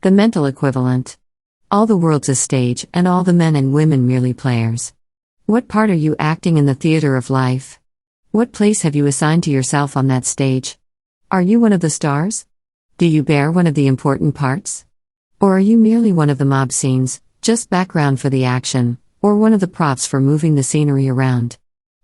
The mental equivalent. All the world's a stage, and all the men and women merely players. What part are you acting in the theater of life? What place have you assigned to yourself on that stage? Are you one of the stars? Do you bear one of the important parts? Or are you merely one of the mob scenes, just background for the action, or one of the props for moving the scenery around?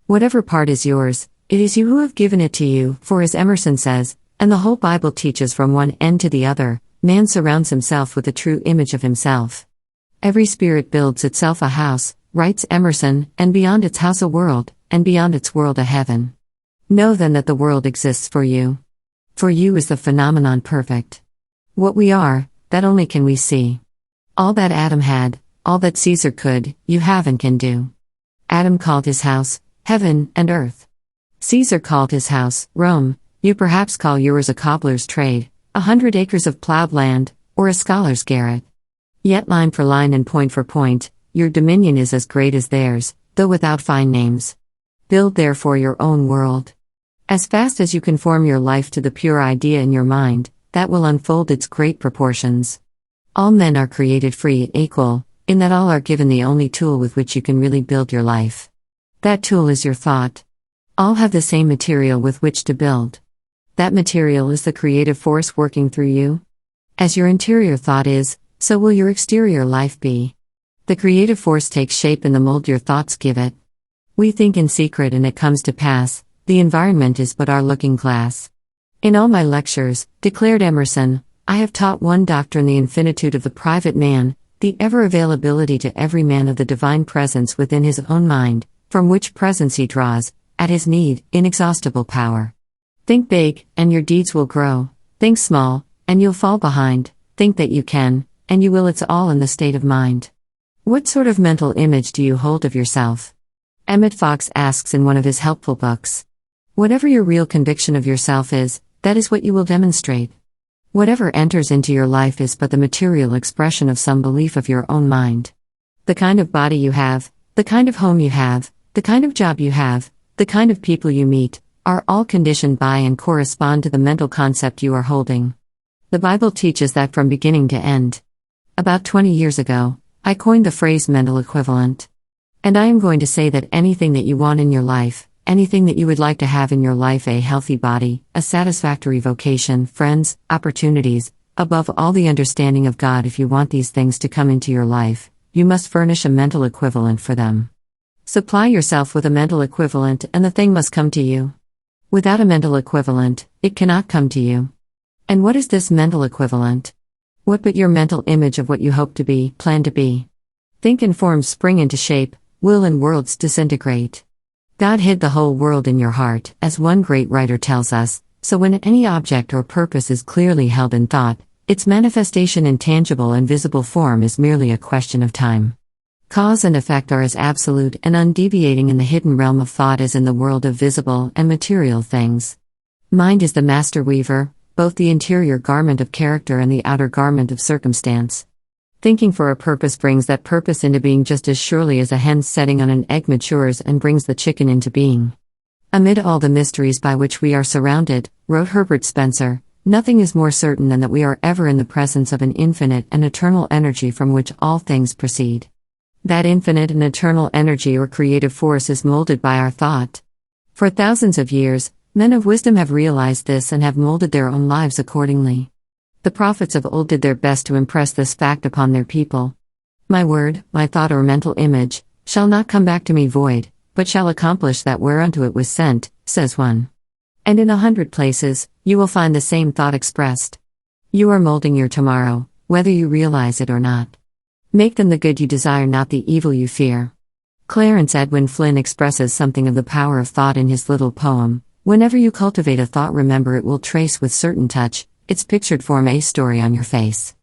Whatever part is yours, it is you who have given it to you, for as Emerson says, and the whole Bible teaches from one end to the other, man surrounds himself with a true image of himself. Every spirit builds itself a house, writes Emerson, and beyond its house a world, and beyond its world a heaven. Know then that the world exists for you. For you is the phenomenon perfect. What we are, that only can we see. All that Adam had, all that Caesar could, you have and can do. Adam called his house, heaven and earth. Caesar called his house, Rome. You perhaps call yours a cobbler's trade, 100 acres of plowed land, or a scholar's garret. Yet line for line and point for point, your dominion is as great as theirs, though without fine names. Build therefore your own world. As fast as you conform your life to the pure idea in your mind, that will unfold its great proportions. All men are created free and equal, in that all are given the only tool with which you can really build your life. That tool is your thought. All have the same material with which to build. That material is the creative force working through you. As your interior thought is, so will your exterior life be. The creative force takes shape in the mold your thoughts give it. We think in secret and it comes to pass, the environment is but our looking glass. In all my lectures, declared Emerson, I have taught one doctrine: the infinitude of the private man, the ever-availability to every man of the divine presence within his own mind, from which presence he draws, at his need, inexhaustible power. Think big, and your deeds will grow. Think small, and you'll fall behind. Think that you can, and you will. It's all in the state of mind. What sort of mental image do you hold of yourself? Emmett Fox asks in one of his helpful books. Whatever your real conviction of yourself is, that is what you will demonstrate. Whatever enters into your life is but the material expression of some belief of your own mind. The kind of body you have, the kind of home you have, the kind of job you have, the kind of people you meet, are all conditioned by and correspond to the mental concept you are holding. The Bible teaches that from beginning to end. About 20 years ago, I coined the phrase mental equivalent. And I am going to say that anything that you want in your life, anything that you would like to have in your life, a healthy body, a satisfactory vocation, friends, opportunities, above all the understanding of God, if you want these things to come into your life, you must furnish a mental equivalent for them. Supply yourself with a mental equivalent and the thing must come to you. Without a mental equivalent, it cannot come to you. And what is this mental equivalent? What but your mental image of what you hope to be, plan to be? Think and forms spring into shape, will and worlds disintegrate. God hid the whole world in your heart, as one great writer tells us, so when any object or purpose is clearly held in thought, its manifestation in tangible and visible form is merely a question of time. Cause and effect are as absolute and undeviating in the hidden realm of thought as in the world of visible and material things. Mind is the master weaver, both the interior garment of character and the outer garment of circumstance. Thinking for a purpose brings that purpose into being just as surely as a hen setting on an egg matures and brings the chicken into being. Amid all the mysteries by which we are surrounded, wrote Herbert Spencer, nothing is more certain than that we are ever in the presence of an infinite and eternal energy from which all things proceed. That infinite and eternal energy or creative force is molded by our thought. For thousands of years, men of wisdom have realized this and have molded their own lives accordingly. The prophets of old did their best to impress this fact upon their people. My word, my thought or mental image, shall not come back to me void, but shall accomplish that whereunto it was sent, says one. And in 100 places, you will find the same thought expressed. You are molding your tomorrow, whether you realize it or not. Make them the good you desire, not the evil you fear. Clarence Edwin Flynn expresses something of the power of thought in his little poem. Whenever you cultivate a thought, remember it will trace with certain touch its pictured form a story on your face.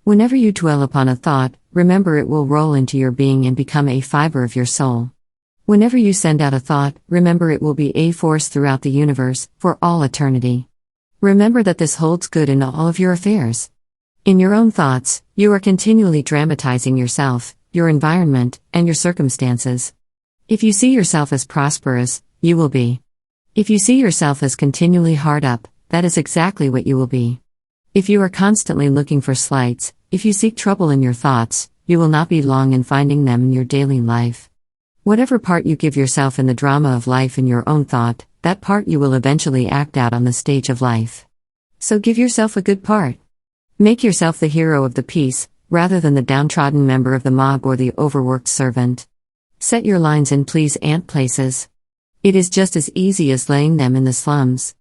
Whenever you dwell upon a thought, remember it will roll into your being and become a fiber of your soul. Whenever you send out a thought, remember it will be a force throughout the universe, for all eternity. Remember that this holds good in all of your affairs. In your own thoughts, you are continually dramatizing yourself, your environment, and your circumstances. If you see yourself as prosperous, you will be. If you see yourself as continually hard up, that is exactly what you will be. If you are constantly looking for slights, If you seek trouble in your thoughts, you will not be long in finding them in your daily life. Whatever part you give yourself in the drama of life in your own thought, that part you will eventually act out on the stage of life. So give yourself a good part. Make yourself the hero of the piece, rather than the downtrodden member of the mob or the overworked servant. Set your lines in please ant places. It is just as easy as laying them in the slums.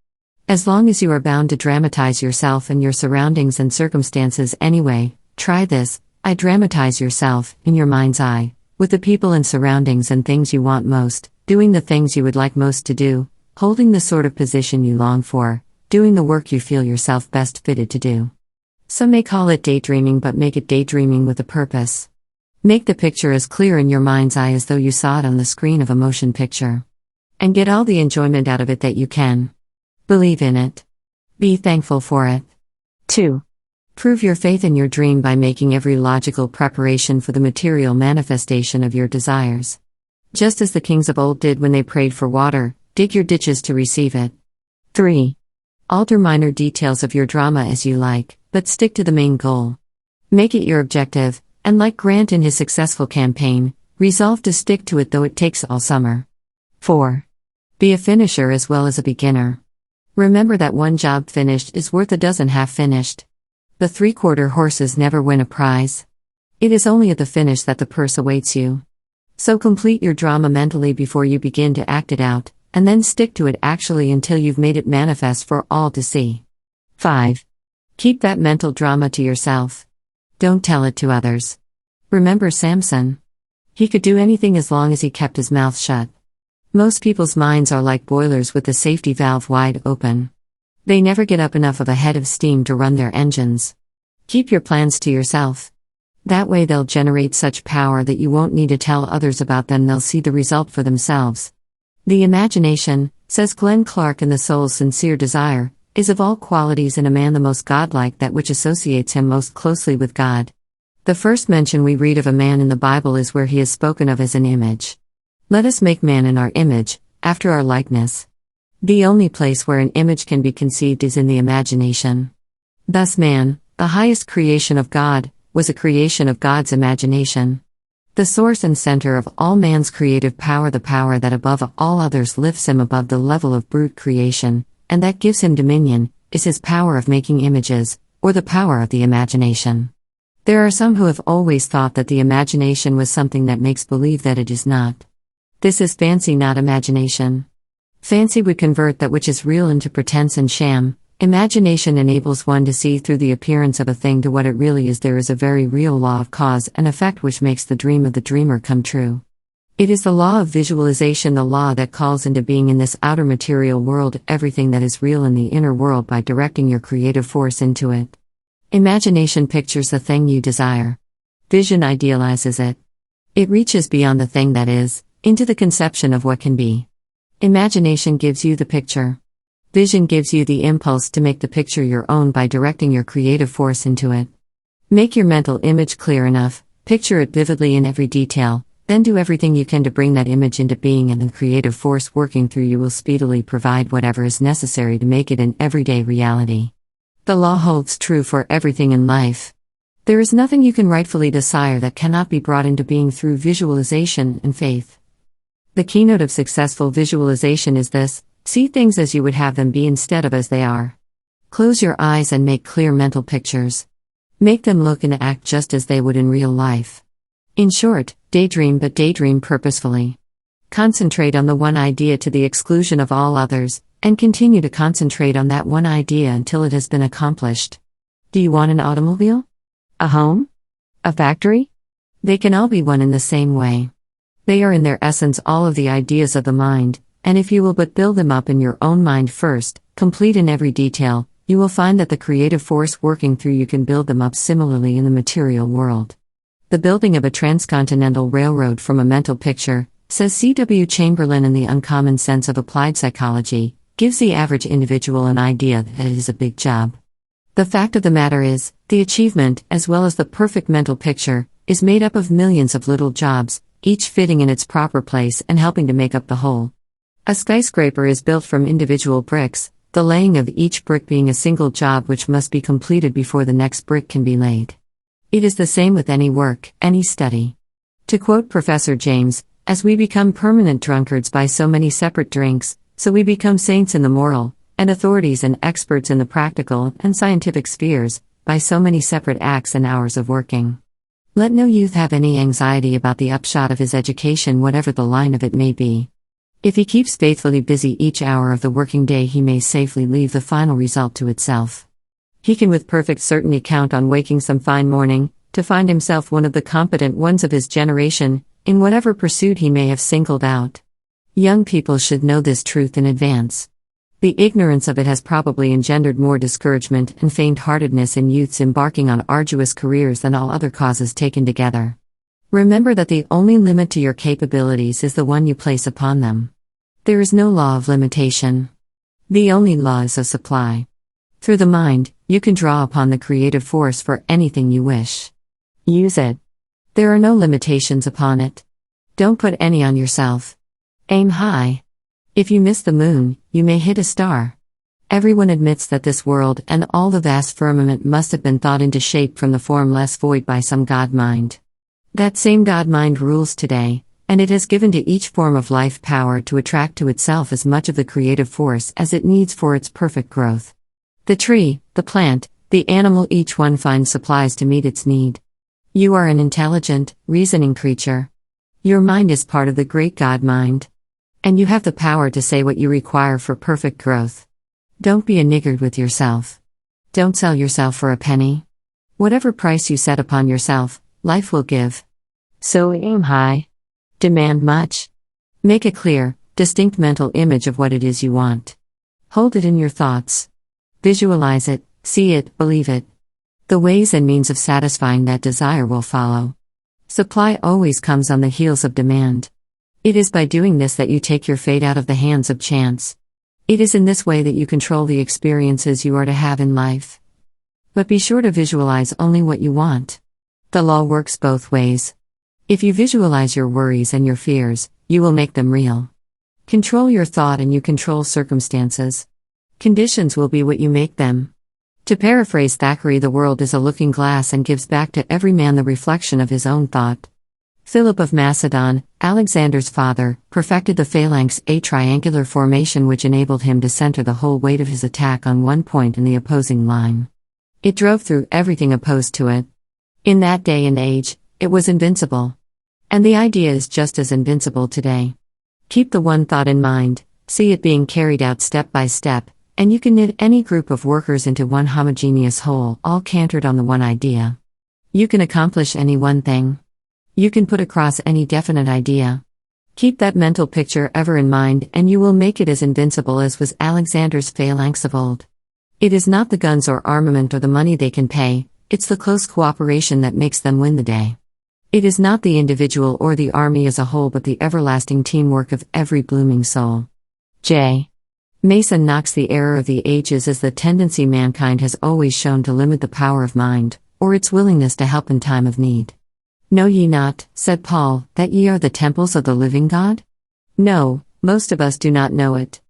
As long as you are bound to dramatize yourself and your surroundings and circumstances anyway, try this. I dramatize yourself, in your mind's eye, with the people and surroundings and things you want most, doing the things you would like most to do, holding the sort of position you long for, doing the work you feel yourself best fitted to do. Some may call it daydreaming, but make it daydreaming with a purpose. Make the picture as clear in your mind's eye as though you saw it on the screen of a motion picture. And get all the enjoyment out of it that you can. Believe in it. Be thankful for it. 2. Prove your faith in your dream by making every logical preparation for the material manifestation of your desires. Just as the kings of old did when they prayed for water, dig your ditches to receive it. 3. Alter minor details of your drama as you like, but stick to the main goal. Make it your objective, and like Grant in his successful campaign, resolve to stick to it though it takes all summer. 4. Be a finisher as well as a beginner. Remember that one job finished is worth a dozen half-finished. The three-quarter horses never win a prize. It is only at the finish that the purse awaits you. So complete your drama mentally before you begin to act it out, and then stick to it actually until you've made it manifest for all to see. 5. Keep that mental drama to yourself. Don't tell it to others. Remember Samson? He could do anything as long as he kept his mouth shut. Most people's minds are like boilers with the safety valve wide open. They never get up enough of a head of steam to run their engines. Keep your plans to yourself. That way they'll generate such power that you won't need to tell others about them, they'll see the result for themselves. The imagination, says Glenn Clark in The Soul's Sincere Desire, is of all qualities in a man the most godlike, that which associates him most closely with God. The first mention we read of a man in the Bible is where he is spoken of as an image. Let us make man in our image, after our likeness. The only place where an image can be conceived is in the imagination. Thus man, the highest creation of God, was a creation of God's imagination. The source and center of all man's creative power, the power that above all others lifts him above the level of brute creation, and that gives him dominion, is his power of making images, or the power of the imagination. There are some who have always thought that the imagination was something that makes believe that it is not. This is fancy, not imagination. Fancy would convert that which is real into pretense and sham. Imagination enables one to see through the appearance of a thing to what it really is. There is a very real law of cause and effect which makes the dream of the dreamer come true. It is the law of visualization, the law that calls into being in this outer material world everything that is real in the inner world by directing your creative force into it. Imagination pictures the thing you desire. Vision idealizes it. It reaches beyond the thing that is, into the conception of what can be. Imagination gives you the picture. Vision gives you the impulse to make the picture your own by directing your creative force into it. Make your mental image clear enough, picture it vividly in every detail, then do everything you can to bring that image into being, and the creative force working through you will speedily provide whatever is necessary to make it an everyday reality. The law holds true for everything in life. There is nothing you can rightfully desire that cannot be brought into being through visualization and faith. The keynote of successful visualization is this: see things as you would have them be instead of as they are. Close your eyes and make clear mental pictures. Make them look and act just as they would in real life. In short, daydream, but daydream purposefully. Concentrate on the one idea to the exclusion of all others, and continue to concentrate on that one idea until it has been accomplished. Do you want an automobile? A home? A factory? They can all be one in the same way. They are in their essence all of the ideas of the mind, and if you will but build them up in your own mind first, complete in every detail, you will find that the creative force working through you can build them up similarly in the material world. The building of a transcontinental railroad from a mental picture, says C.W. Chamberlain in The Uncommon Sense of Applied Psychology, gives the average individual an idea that it is a big job. The fact of the matter is, the achievement, as well as the perfect mental picture, is made up of millions of little jobs, each fitting in its proper place and helping to make up the whole. A skyscraper is built from individual bricks, the laying of each brick being a single job which must be completed before the next brick can be laid. It is the same with any work, any study. To quote Professor James, as we become permanent drunkards by so many separate drinks, so we become saints in the moral, and authorities and experts in the practical and scientific spheres, by so many separate acts and hours of working. Let no youth have any anxiety about the upshot of his education, whatever the line of it may be. If he keeps faithfully busy each hour of the working day, he may safely leave the final result to itself. He can with perfect certainty count on waking some fine morning, to find himself one of the competent ones of his generation, in whatever pursuit he may have singled out. Young people should know this truth in advance. The ignorance of it has probably engendered more discouragement and faint-heartedness in youths embarking on arduous careers than all other causes taken together. Remember that the only limit to your capabilities is the one you place upon them. There is no law of limitation. The only law is of supply. Through the mind, you can draw upon the creative force for anything you wish. Use it. There are no limitations upon it. Don't put any on yourself. Aim high. If you miss the moon, you may hit a star. Everyone admits that this world and all the vast firmament must have been thought into shape from the formless void by some God mind. That same God mind rules today, and it has given to each form of life power to attract to itself as much of the creative force as it needs for its perfect growth. The tree, the plant, the animal, each one finds supplies to meet its need. You are an intelligent, reasoning creature. Your mind is part of the great God mind. And you have the power to say what you require for perfect growth. Don't be a niggard with yourself. Don't sell yourself for a penny. Whatever price you set upon yourself, life will give. So aim high. Demand much. Make a clear, distinct mental image of what it is you want. Hold it in your thoughts. Visualize it, see it, believe it. The ways and means of satisfying that desire will follow. Supply always comes on the heels of demand. It is by doing this that you take your fate out of the hands of chance. It is in this way that you control the experiences you are to have in life. But be sure to visualize only what you want. The law works both ways. If you visualize your worries and your fears, you will make them real. Control your thought and you control circumstances. Conditions will be what you make them. To paraphrase Thackeray, the world is a looking glass and gives back to every man the reflection of his own thought. Philip of Macedon, Alexander's father, perfected the phalanx, a triangular formation which enabled him to center the whole weight of his attack on one point in the opposing line. It drove through everything opposed to it. In that day and age, it was invincible. And the idea is just as invincible today. Keep the one thought in mind, see it being carried out step by step, and you can knit any group of workers into one homogeneous whole, all cantered on the one idea. You can accomplish any one thing. You can put across any definite idea. Keep that mental picture ever in mind and you will make it as invincible as was Alexander's phalanx of old. It is not the guns or armament or the money they can pay, it's the close cooperation that makes them win the day. It is not the individual or the army as a whole but the everlasting teamwork of every blooming soul. J. Mason knocks the error of the ages as the tendency mankind has always shown to limit the power of mind, or its willingness to help in time of need. Know ye not, said Paul, that ye are the temples of the living God? No, most of us do not know it.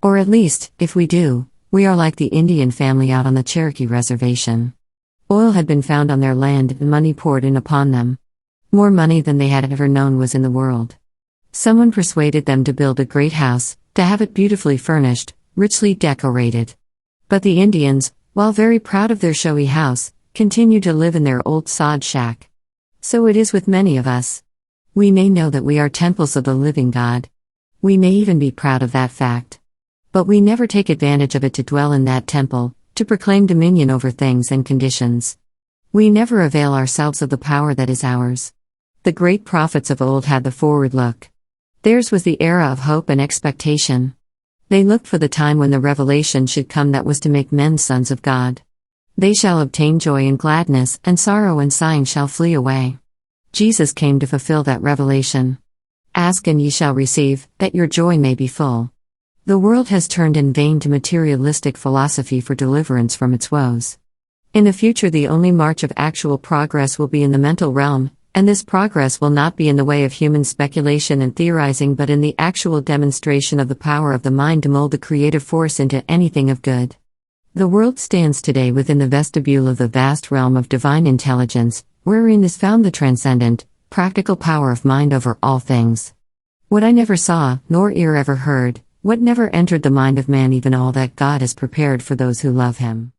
Or at least, if we do, we are like the Indian family out on the Cherokee reservation. Oil had been found on their land and money poured in upon them. More money than they had ever known was in the world. Someone persuaded them to build a great house, to have it beautifully furnished, richly decorated. But the Indians, while very proud of their showy house, continued to live in their old sod shack. So it is with many of us. We may know that we are temples of the living God. We may even be proud of that fact. But we never take advantage of it to dwell in that temple, to proclaim dominion over things and conditions. We never avail ourselves of the power that is ours. The great prophets of old had the forward look. Theirs was the era of hope and expectation. They looked for the time when the revelation should come that was to make men sons of God. They shall obtain joy and gladness, and sorrow and sighing shall flee away. Jesus came to fulfill that revelation. Ask and ye shall receive, that your joy may be full. The world has turned in vain to materialistic philosophy for deliverance from its woes. In the future the only march of actual progress will be in the mental realm, and this progress will not be in the way of human speculation and theorizing but in the actual demonstration of the power of the mind to mold the creative force into anything of good. The world stands today within the vestibule of the vast realm of divine intelligence, wherein is found the transcendent, practical power of mind over all things. What I never saw, nor ear ever heard, what never entered the mind of man, even all that God has prepared for those who love him.